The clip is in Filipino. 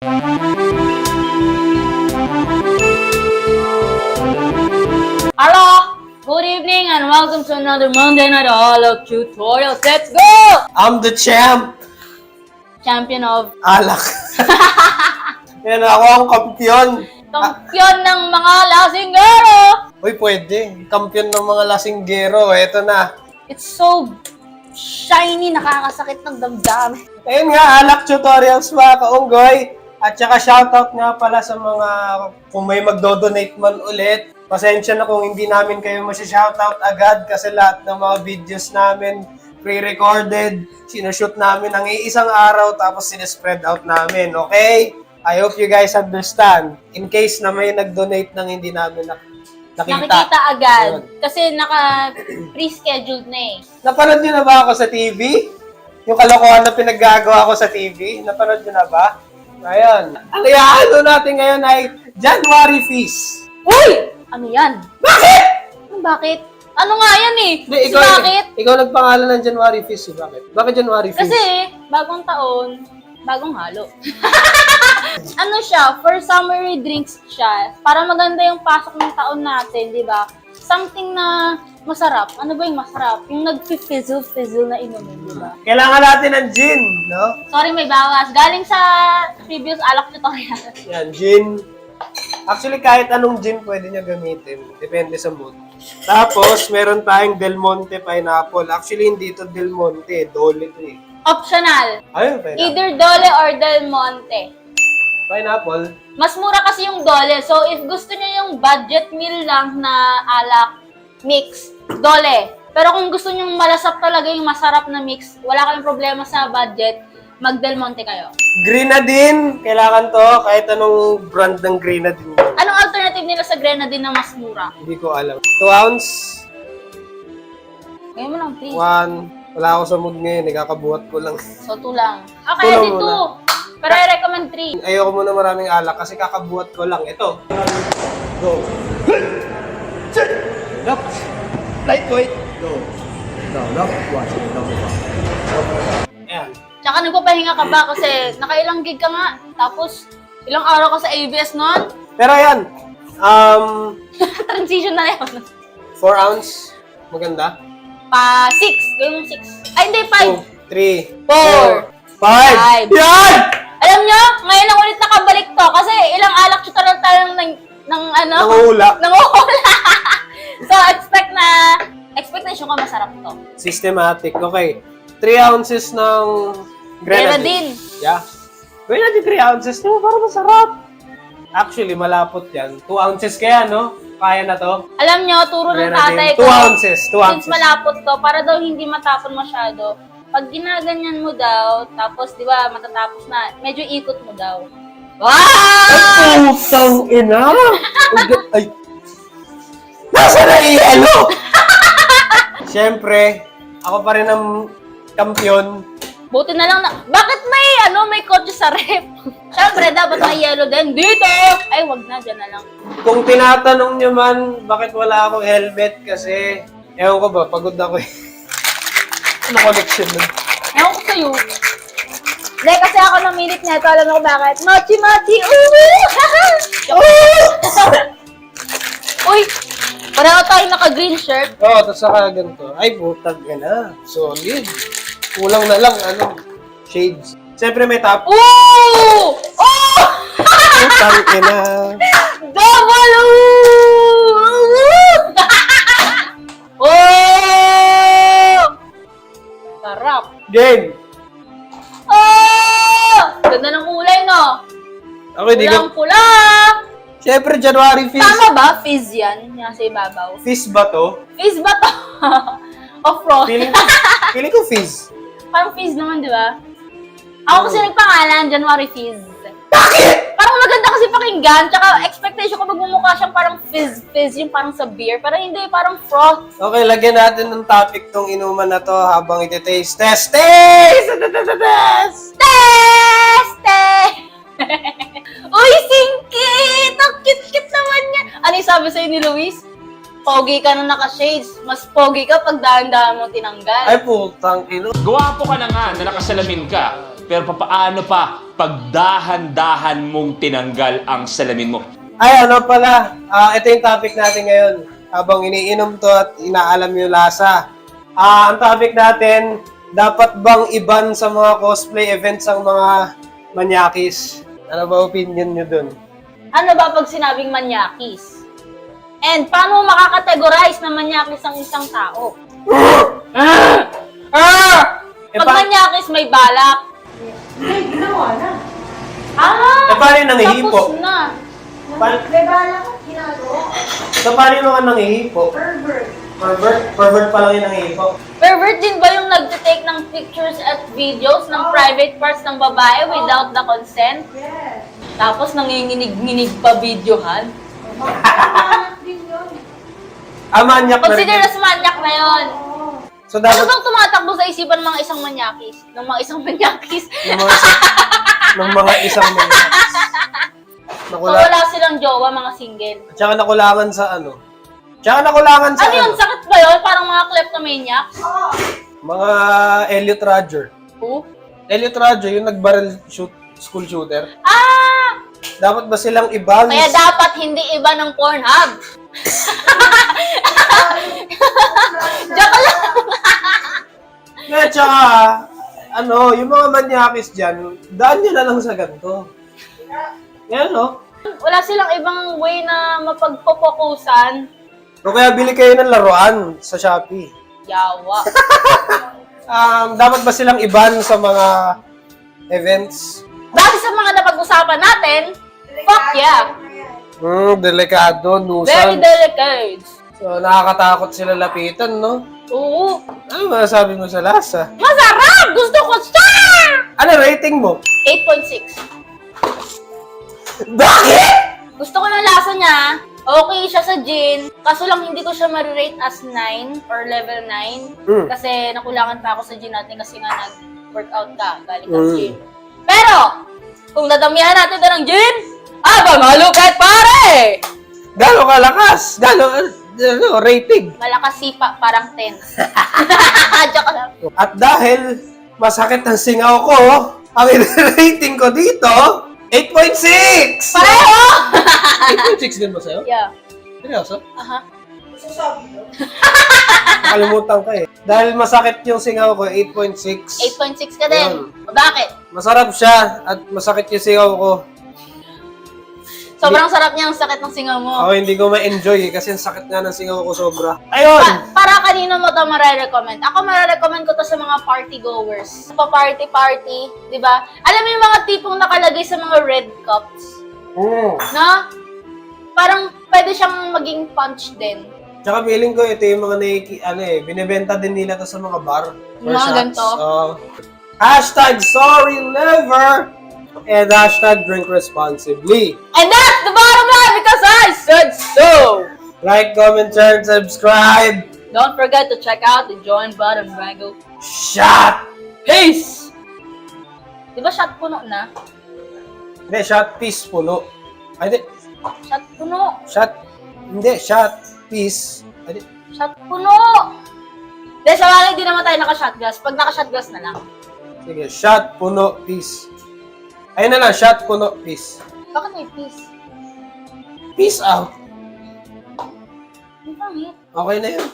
Hello! Good evening and welcome to another Monday Night Holo Tutorials. Let's go! I'm the champ! Champion of... Alak. Yan ako ang kampiyon. Kampiyon ng mga lasinggero! Uy, pwede. Kampiyon ng mga lasinggero. Eto na. It's so shiny, nakakasakit ng damdamin. Ayun nga, Alak Tutorials mga kaunggoy. At saka shoutout nga pala sa mga kung may magdo-donate man ulit. Pasensya na kung hindi namin kayo masya-shoutout agad kasi lahat ng mga videos namin pre-recorded, sinushoot namin ang iisang araw tapos sinespread out namin, okay? I hope you guys understand. In case na may nag-donate nang hindi namin Nakikita agad. Kasi naka-pre-scheduled na eh. Napanood nyo na ba ako sa TV? Yung kalokohan na pinaggagawa ko sa TV? Napanood nyo na ba? Ngayon, ang iaano natin ngayon ay January feast. Uy! Ano yan? Bakit? Bakit? Ano nga yan eh? Hindi, Kasi bakit? Ikaw nagpangalan ng January feast. Bakit? Bakit January feast? Kasi, bagong taon, bagong halo. Ano siya, for summery drinks siya. Para maganda yung pasok ng taon natin, di ba? Something na masarap. Ano ba yung masarap? Yung nag-fizzle na inumin, di ba? Kailangan natin ng gin, no? Sorry, may bawas. Galing sa previous alak tutorial. Yan, gin. Actually, kahit anong gin pwede niya gamitin. Depende sa mood. Tapos, meron tayong Del Monte Pineapple. Actually, hindi ito Del Monte. Dole ito eh. Optional. Ayun, pineapple. Either Dole or Del Monte. Pineapple. Mas mura kasi yung Dole. So, if gusto niyo yung budget meal lang na alak mix, Dole. Pero kung gusto niyo malasap talaga yung masarap na mix, wala kayong problema sa budget, mag Del Monte kayo. Grenadine. Kailangan to. Kahit anong brand ng Grenadine. Anong alternative nila sa Grenadine na mas mura? Hindi ko alam. 2 ounce. Ngayon mo lang, please. 1. Wala ako sa mood ngayon. Ikakabuhat ko lang. So, 2 lang. Okay, Two lang di 2. muna. Pero I recommend 3. Ayoko muna maraming alak kasi kakabuhat ko lang. Ito. Go. Up. Lightweight. Go. Down, up. Watch it. Down, up. Ayan. Tsaka nagpapahinga ka ba kasi nakailang gig ka nga. Tapos, ilang araw ka sa ABS nun? Pero ayan. Transition na yun. 4 ounce. Maganda. 6. Gawin mo 6. Ay, hindi, 5. 2, 3, 4, 5. 5. Yan! Alam nyo, ngayon lang ulit nakabalik to kasi ilang alak tutorial tayo ng ano? Nanguhula. Nanguhula. So, expectation ko masarap to. Systematic. Okay. 3 ounces ng Grenadine. Yeah. Gawin natin 3 ounces. Di ba? Parang masarap. Actually, malapot yan. 2 ounces kaya, no? Kaya na to. Alam nyo, turo ng tatay ko. 2 ounces. 2 ounces. Since malapot to, para daw hindi matapon masyado, pag ginaganyan mo daw, tapos di ba matatapos na, medyo ikot mo daw. Wow! Ay, putang ina! Ay! Nasa na yelo? Siyempre, ako pa rin ang kampiyon. Buti na lang na, bakit may kotse sa rep? Siyempre, dapat may yellow din. Dito! Ay, wag na, dyan na lang. Kung tinatanong nyo man, bakit wala akong helmet? Kasi, ewan ko ba, pagod ako eh. Ano connection nun? Ewan ko sa'yo. Hindi, kasi ako namilit niya. Ito, alam mo ko bakit. Machi! Uy! Pareho tayo naka-green shirt. Oo, tapos saka ganito. Ay, putang ina. Solid. Kulang na lang, shades. Siyempre may top. Ooh! Oh! Putang ina. Double Oh! Sarap. Game. Oh! Ganda ng kulay, no? Ako hindi ko. Pulang-pula. Siyempre, January feast. Tama ba? Fizz yan? Yung nasa ibabaw. Fizz ba to? Fizz ba to? Off-road. Feeling ko fizz. Parang fizz naman, di ba? Ako kasi nagpangalan, January Fizz. Bakit? Parang maganda kasi pakinggan, tsaka expectation ko magmumukha siyang parang fizz, yung parang sa beer. Parang hindi, parang froth. Okay, lagyan natin ng topic tong inuman na to habang iti-taste test. Taste! Test! Test! Uy, singkit! Ang cute-cute naman niya. Ano yung sabi sa'yo ni Luis? Pogi ka na naka-shades. Mas pogi ka pag dahan-dahan mo tinanggal. Ay, putang ino. Gwapo ka na nga na nakasalamin ka. Pero papaano pa pag dahan-dahan mong tinanggal ang salamin mo? Ay, ano pala, ito yung topic natin ngayon. Habang iniinom to at inaalam yung lasa. Ang topic natin, dapat bang iban sa mga cosplay events ang mga manyakis? Ano ba opinion nyo dun? Ano ba pag sinabing manyakis? And paano makakategorize na manyakis ang isang tao? Pag manyakis may balak. Ay, ginawa na. paano yung nangihipo? Tapos na. May bala ko, ginagawa. Paano yung mga nangihipo? Pervert. Pervert pa lang yung nangihipo. Pervert din ba yung nagtitake ng pictures at videos ng private parts ng babae without the consent? Yes. Tapos nanginginig-nginig pa videohan? Anak din yun. Manyak na rin. Consider as manyak na yun. So, Ano dapat bang tumatakbo sa isipan ng mga isang manyakis? Ng mga isang manyakis? ng mga isang manyakis. Kung wala silang jowa, mga single. Tsaka nakulangan sa ano? Tsaka nakulangan sa Ano yun? Sakit ba yun? Parang mga kleptomaniacs? Mga Elliot Rodger. Who? Elliot Rodger, yung nag-barrel school shooter. Ah! Dapat ba silang ibang? Kaya dapat hindi iba ng Pornhub. Joke lang. Kaya tsaka, yung mga manyakis dyan, daan nyo na lang sa ganito. Yan, no? Wala silang ibang way na mapagpopokusan. O kaya bili kayo ng laruan sa Shopee. Yawa. Dapat ba silang iban sa mga events? Base sa mga napag-usapan natin, fuck yeah. Delikado, Very nusan. delicate. So, nakakatakot sila lapitan, no? Oo. Ano masasabi mo sa lasa? Masarap! Gusto ko siya! Ano rating mo? 8.6. Bakit? Gusto ko ng lasa niya. Okay siya sa gin. Kaso lang hindi ko siya ma-rate as 9 or level 9. Kasi nakulangan pa ako sa gin natin kasi nga nag-workout ka. Galing ng gym. Pero, kung dadamihan natin ito ng gin, aba malupet pare! Gano'ng kalakas? Rating? Malakas sipa, parang 10. Joke lang. At dahil masakit ang singaw ko, ang rating ko dito, 8.6! Pareho! 8.6 din ba sa'yo? Yeah. Seryoso? Aha. Sasabi ko. Nakalimutan ko eh. Dahil masakit yung singaw ko, 8.6. 8.6 ka din. Yun. Bakit? Masarap siya at masakit yung singaw ko. Sobrang sarap niya ang sakit ng singaw mo. Ako hindi ko ma-enjoy eh, kasi ang sakit nga ng singaw ko sobra. Ayun! Para kanino mo ito marirecommend? Ako marirecommend ko to sa mga party goers. Pa-party-party, di ba? Alam mo yung mga tipong nakalagay sa mga red cups? Na? Parang pwede siyang maging punch din. Tsaka feeling ko ito yung mga binibenta din nila to sa mga bar. or Mga shops. ganito? Hashtag sorry liver and hashtag drink responsibly. And that's the bottom line because I said so! Like, comment, share, and subscribe. Don't forget to check out the join button, Rango. Shot! Peace! Di ba shot puno na? Hindi, shot piece puno. Ay, hindi. Shot puno. Shot piece. Ay, hindi. Shot puno! Dahil sa bagay, di naman tayo naka-shot glass. Pag naka-shot glass na lang. Sige, shot puno piece. Ayun na lang, shot puno piece. Bakit may peace? Peace out. Ang pangit. Okay na yun.